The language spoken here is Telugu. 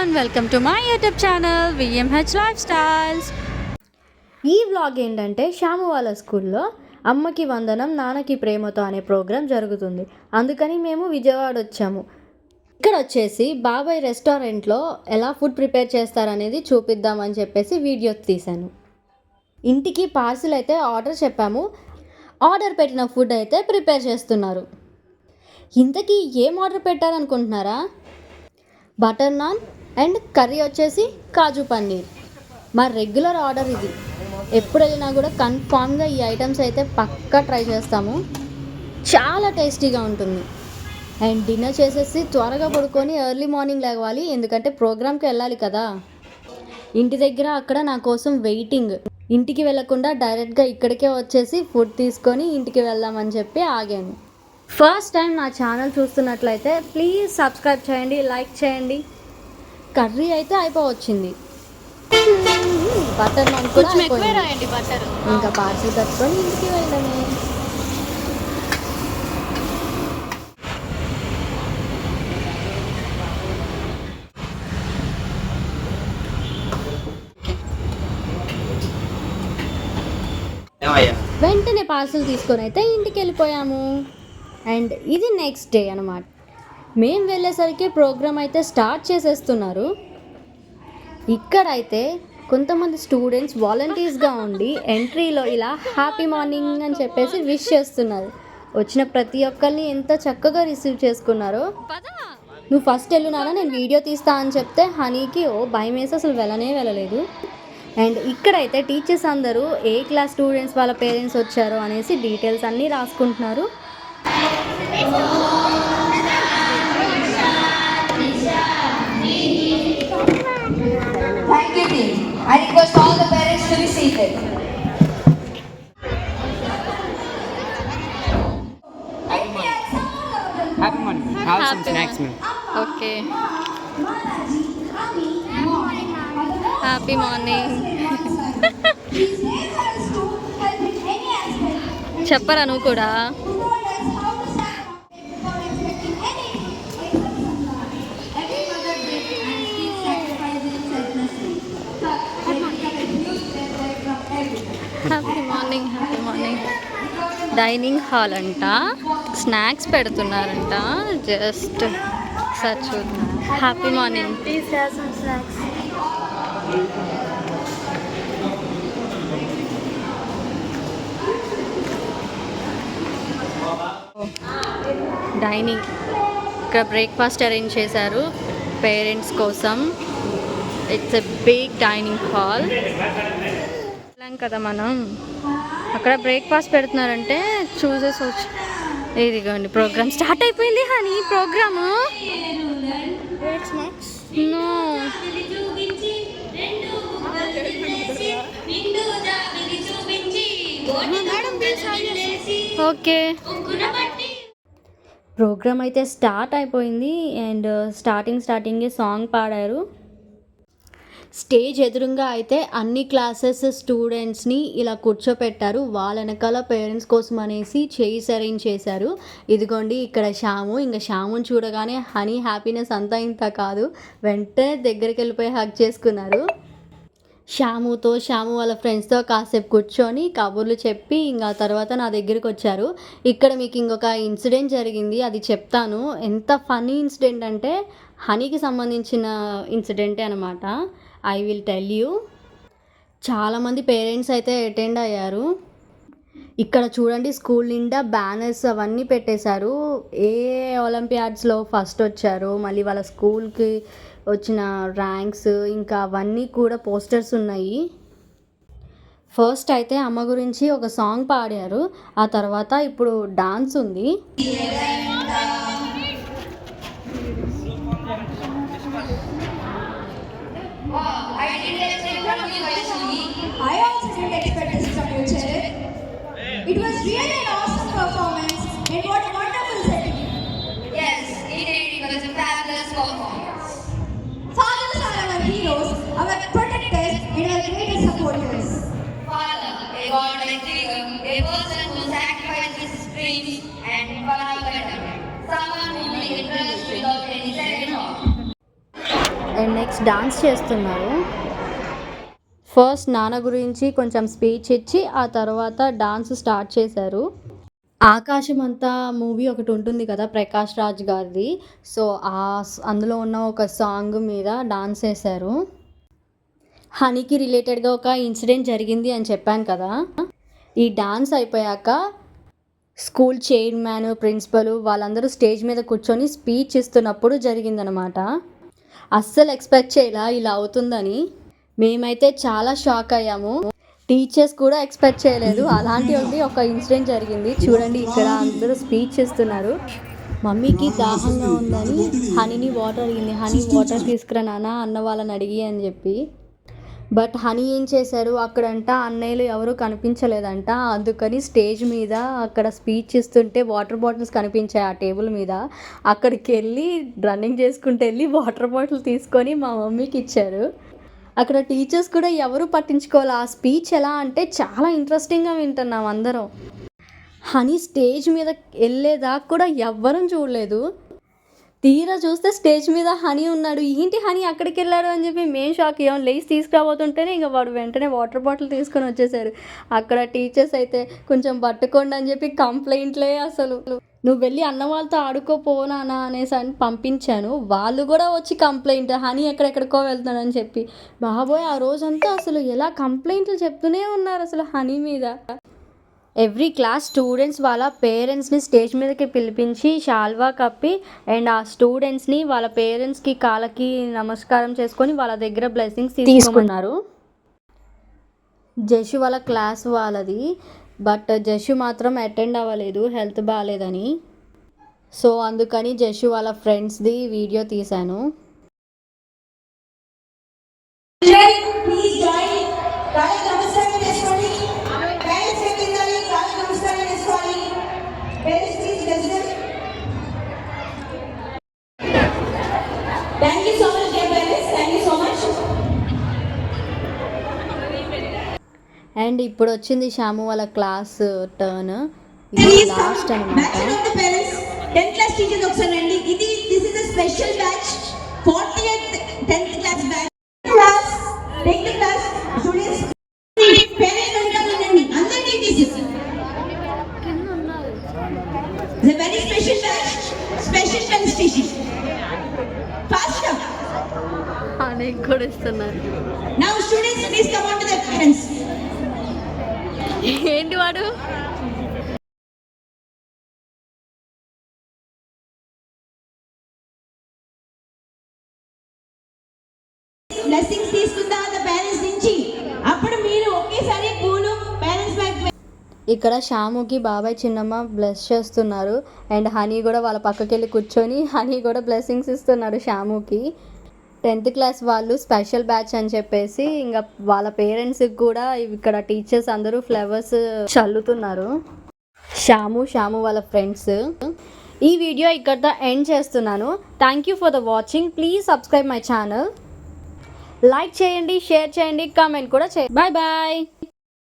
everyone, welcome to my YouTube channel VMH Lifestyles. ఈ వ్లాగ్ ఏంటంటే శ్యాము వాళ్ళ స్కూల్లో అమ్మకి వందనం నాన్నకి ప్రేమతో అనే ప్రోగ్రాం జరుగుతుంది. అందుకని మేము విజయవాడ వచ్చాము. ఇక్కడ వచ్చేసి బాబాయ్ రెస్టారెంట్లో ఎలా ఫుడ్ ప్రిపేర్ చేస్తారనేది చూపిద్దామని చెప్పేసి వీడియో తీశాను. ఇంటికి పార్సిల్ అయితే ఆర్డర్ చెప్పాము. ఆర్డర్ పెట్టిన ఫుడ్ అయితే ప్రిపేర్ చేస్తున్నారు. ఇంతకీ ఏం ఆర్డర్ పెట్టారనుకుంటున్నారా? బటర్ నాన్ అండ్ కర్రీ వచ్చేసి కాజు పన్నీర్. మా రెగ్యులర్ ఆర్డర్ ఇది. ఎప్పుడు వెళ్ళినా కూడా కన్ఫామ్గా ఈ ఐటమ్స్ అయితే పక్కా ట్రై చేస్తాము. చాలా టేస్టీగా ఉంటుంది. అండ్ డిన్నర్ చేసేసి త్వరగా పడుకొని ఎర్లీ మార్నింగ్ లేవాలి, ఎందుకంటే ప్రోగ్రామ్కి వెళ్ళాలి కదా. ఇంటి దగ్గర అక్కడ నా కోసం వెయిటింగ్. ఇంటికి వెళ్ళకుండా డైరెక్ట్గా ఇక్కడికే వచ్చేసి ఫుడ్ తీసుకొని ఇంటికి వెళ్దామని చెప్పి ఆగాను. ఫస్ట్ టైం నా ఛానల్ చూస్తున్నట్లయితే ప్లీజ్ సబ్స్క్రైబ్ చేయండి, లైక్ చేయండి. కర్రీ అయితే అయిపోవచ్చింది. బటర్ నాన్ కూడా అయిపోయింది. ఇంకా పార్సల్ కట్టుకొని ఇంటికి వెళ్ళడమే. వెంటనే పార్సల్ తీసుకొని అయితే ఇంటికి వెళ్ళిపోయాము. అండ్ ఇది నెక్స్ట్ డే అనమాట. మేము వెళ్ళేసరికి ప్రోగ్రామ్ అయితే స్టార్ట్ చేసేస్తున్నారు. ఇక్కడైతే కొంతమంది స్టూడెంట్స్ వాలంటీర్స్గా ఉండి ఎంట్రీలో ఇలా హ్యాపీ మార్నింగ్ అని చెప్పేసి విష్ చేస్తున్నారు. వచ్చిన ప్రతి ఒక్కరిని ఎంత చక్కగా రిసీవ్ చేసుకున్నారో. నువ్వు ఫస్ట్ వెళ్ళునారా, నేను వీడియో తీస్తా అని చెప్తే హనీకి భయం వేసి అసలు వెళ్ళలేదు. అండ్ ఇక్కడైతే టీచర్స్ అందరూ ఏ క్లాస్ స్టూడెంట్స్ వాళ్ళ పేరెంట్స్ వచ్చారో అనేసి డీటెయిల్స్ అన్నీ రాసుకుంటున్నారు. Thank you, team. I request all the parents to be seated. Happy morning. Have some snacks, ma'am. Okay. Happy morning. చెప్పరా నువ్వు కూడా? Happy morning. డైనింగ్ హాల్ అంట, స్నాక్స్ పెడుతున్నారంట. జస్ట్ సార్ చూద్దాం. Happy morning. Please have some snacks. Dining, ఇక్కడ బ్రేక్ఫాస్ట్ అరేంజ్ చేశారు పేరెంట్స్ కోసం. It's a big dining hall. కదా మనం అక్కడ బ్రేక్ఫాస్ట్ పెడుతున్నారంటే చూసేసి వచ్చి ఇదిగోండి ప్రోగ్రామ్ స్టార్ట్ అయిపోయింది. హనీ ప్రోగ్రాము ఓకే. ప్రోగ్రామ్ అయితే స్టార్ట్ అయిపోయింది. అండ్ స్టార్టింగే సాంగ్ పాడారు. స్టేజ్ ఎదురుగా అయితే అన్ని క్లాసెస్ స్టూడెంట్స్ని ఇలా కూర్చోపెట్టారు. వాళ్ళ వెనకాల పేరెంట్స్ కోసం అనేసి చైర్స్ అరేంజ్ చేశారు. ఇదిగోండి ఇక్కడ శ్యాము. ఇంకా శ్యాముని చూడగానే హనీ హ్యాపీనెస్ అంతా ఇంత కాదు, వెంటనే దగ్గరికి వెళ్ళిపోయి హగ్ చేసుకున్నారు. శ్యాము వాళ్ళ ఫ్రెండ్స్తో కాసేపు కూర్చొని కబుర్లు చెప్పి ఇంకా తర్వాత నా దగ్గరికి వచ్చారు. ఇక్కడ మీకు ఇంకొక ఇన్సిడెంట్ జరిగింది, అది చెప్తాను. ఎంత ఫన్నీ ఇన్సిడెంట్ అంటే హనీకి సంబంధించిన ఇన్సిడెంటే అనమాట. I will tell you. చాలామంది పేరెంట్స్ అయితే అటెండ్ అయ్యారు. ఇక్కడ చూడండి స్కూల్ నిండా బ్యానర్స్ అవన్నీ పెట్టేశారు. ఏ ఒలింపియాడ్స్లో ఫస్ట్ వచ్చారో, మళ్ళీ వాళ్ళ స్కూల్కి వచ్చిన ర్యాంక్స్, ఇంకా అవన్నీ కూడా పోస్టర్స్ ఉన్నాయి. ఫస్ట్ అయితే అమ్మ గురించి ఒక సాంగ్ పాడారు. ఆ తర్వాత ఇప్పుడు డాన్స్ ఉంది. I didn't expect from you actually. I also didn't expect this from you, Charit. It was really an awesome performance and what a wonderful setting. Yes, it was a fabulous performance. Fathers are our heroes, our protectors and our greatest supporters. Father, a God like you, a person who sacrificed his dreams and for our better. Someone who made it without any second thought. And next dance చేస్తున్నారు. ఫస్ట్ నాన్న గురించి కొంచెం స్పీచ్ ఇచ్చి ఆ తర్వాత డాన్స్ స్టార్ట్ చేశారు. ఆకాశం అంతా మూవీ ఒకటి ఉంటుంది కదా ప్రకాష్ రాజ్ గారిది. సో అందులో ఉన్న ఒక సాంగ్ మీద డాన్స్ వేశారు. హనీకి రిలేటెడ్గా ఒక ఇన్సిడెంట్ జరిగింది అని చెప్పాను కదా. ఈ డాన్స్ అయిపోయాక స్కూల్ చైర్మన్, ప్రిన్సిపల్ వాళ్ళందరూ స్టేజ్ మీద కూర్చొని స్పీచ్ ఇస్తున్నప్పుడు జరిగిందనమాట. అస్సలు ఎక్స్పెక్ట్ చేయలా ఇలా అవుతుందని. మేమైతే చాలా షాక్ అయ్యాము. టీచర్స్ కూడా ఎక్స్పెక్ట్ చేయలేదు. అలాంటి ఒక ఇన్సిడెంట్ జరిగింది. చూడండి ఇక్కడ అందరూ స్పీచ్ ఇస్తున్నారు. మమ్మీకి దాహంగా ఉందని హనీని వాటర్ అడిగింది. హనీ వాటర్ తీసుకురా నాన్న అన్న వాళ్ళని అడిగి అని చెప్పి. బట్ హనీ ఏం చేశారు అక్కడంట అన్నయ్యలు ఎవరు కనిపించలేదంట. అందుకని స్టేజ్ మీద అక్కడ స్పీచ్ ఇస్తుంటే వాటర్ బాటిల్స్ కనిపించాయి ఆ టేబుల్ మీద. అక్కడికి వెళ్ళి రన్నింగ్ చేసుకుంటూ వెళ్ళి వాటర్ బాటిల్ తీసుకొని మా మమ్మీకి ఇచ్చారు. అక్కడ టీచర్స్ కూడా ఎవరు పట్టించుకోవాలి. ఆ స్పీచ్ ఎలా అంటే చాలా ఇంట్రెస్టింగ్గా వింటున్నాం అందరం. హనీ స్టేజ్ మీద వెళ్ళేదాకా కూడా ఎవ్వరూ చూడలేదు. తీరా చూస్తే స్టేజ్ మీద హనీ ఉన్నాడు. ఏంటి హనీ అక్కడికి వెళ్ళాడు అని చెప్పి మేము షాక్ అయ్యాం. లేచి తీసుకురాబోతుంటేనే ఇంకా వాడు వెంటనే వాటర్ బాటిల్ తీసుకొని వచ్చేసారు. అక్కడ టీచర్స్ అయితే కొంచెం పట్టుకోండి అని చెప్పి కంప్లైంట్లే. అసలు నువ్వు వెళ్ళి అన్న వాళ్ళతో ఆడుకోపోనానా అనేసి అని పంపించాను. వాళ్ళు కూడా వచ్చి కంప్లైంట్ హనీ ఎక్కడెక్కడికో వెళ్తానని చెప్పి. బాబోయ్ ఆ రోజంతా అసలు ఎలా కంప్లైంట్లు చెప్తూనే ఉన్నారు అసలు హనీ మీద. ఎవ్రీ క్లాస్ స్టూడెంట్స్ వాళ్ళ పేరెంట్స్ని స్టేజ్ మీదకి పిలిపించి షాల్వా కప్పి అండ్ ఆ స్టూడెంట్స్ని వాళ్ళ పేరెంట్స్కి కాళ్ళకి నమస్కారం చేసుకొని వాళ్ళ దగ్గర బ్లెస్సింగ్స్ తీసుకున్నారు. జషు వాళ్ళ క్లాస్ వాళ్ళది. బట్ జషు మాత్రం అటెండ్ అవ్వలేదు హెల్త్ బాగాలేదని. సో అందుకని జషు వాళ్ళ ఫ్రెండ్స్ది వీడియో తీశాను. Thank you so much, dear parents. Thank you so much. And ఇప్పుడు వచ్చింది శ్యాము వాళ్ళ క్లాస్ టర్న్. ఇది లాస్ట్ అనమాట. 10th class teachers ఒకసారి రండి. This is a special batch. 40th 10th class batch. Class, take the class. Students, parents ఉండండి. అందరినీ తీసేసి. It's a very special batch. Special felicitation. Faster. అని కూడా ఇస్తున్నారు. Now students, please come on to the parents. ఏంటి వాడు బ్లెస్సింగ్స్ తీసుకుందా the parents నుంచి. అప్పుడు మీరు ఒకేసారి పూలు పేరెంట్స్ బ్యాగ్. ఇక్కడ శ్యాముకి బాబాయ్ చిన్నమ్మ బ్లెస్ చేస్తున్నారు. అండ్ హనీ కూడా వాళ్ళ పక్కకి వెళ్ళి కూర్చొని హనీ కూడా బ్లెస్సింగ్స్ ఇస్తున్నాడు శ్యాముకి. 10th క్లాస్ వాళ్ళు స్పెషల్ బ్యాచ్ అని చెప్పేసి ఇంకా వాళ్ళ పేరెంట్స్కి కూడా ఇక్కడ టీచర్స్ అందరూ ఫ్లవర్స్ చల్లుతున్నారు. శ్యాము వాళ్ళ ఫ్రెండ్స్. ఈ వీడియో ఇక్కడ ఎండ్ చేస్తున్నాను. Thank you for the watching. Please subscribe my channel. Like చేయండి, షేర్ చేయండి, కామెంట్ కూడా చేయండి. Bye bye.